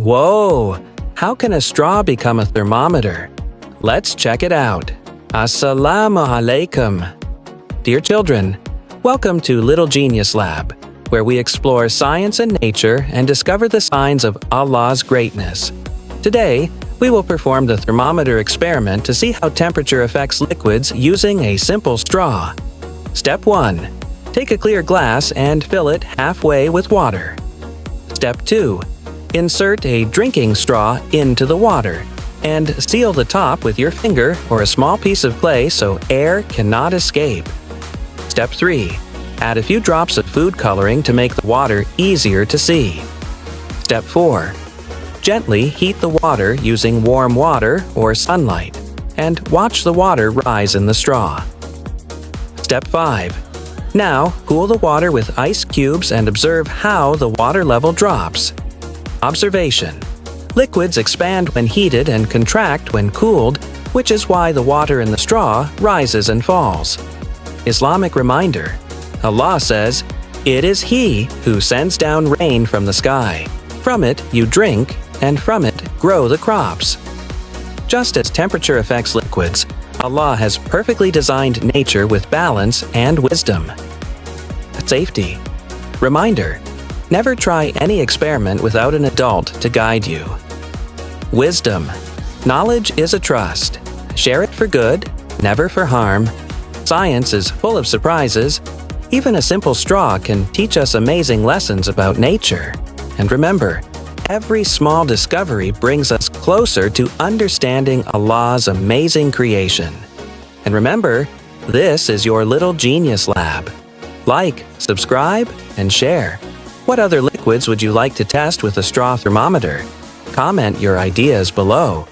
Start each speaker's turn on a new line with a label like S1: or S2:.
S1: Whoa! How can a straw become a thermometer? Let's check it out. Assalamu alaikum. Dear children, welcome to Little Genius Lab, where we explore science and nature and discover the signs of Allah's greatness. Today, we will perform the thermometer experiment to see how temperature affects liquids using a simple straw. Step 1. Take a clear glass and fill it halfway with water. Step 2. Insert a drinking straw into the water and seal the top with your finger or a small piece of clay so air cannot escape. Step 3. Add a few drops of food coloring to make the water easier to see. Step 4. Gently heat the water using warm water or sunlight and watch the water rise in the straw. Step 5. Now cool the water with ice cubes and observe how the water level drops. Observation. Liquids expand when heated and contract when cooled, which is why the water in the straw rises and falls. Islamic reminder. Allah says, "It is He who sends down rain from the sky. From it you drink, and from it grow the crops." Just as temperature affects liquids, Allah has perfectly designed nature with balance and wisdom. Safety. Reminder. Never try any experiment without an adult to guide you. Wisdom. Knowledge is a trust. Share it for good, never for harm. Science is full of surprises. Even a simple straw can teach us amazing lessons about nature. And remember, every small discovery brings us closer to understanding Allah's amazing creation. And remember, this is your Little Genius Lab. Like, subscribe, and share. What other liquids would you like to test with a straw thermometer? Comment your ideas below.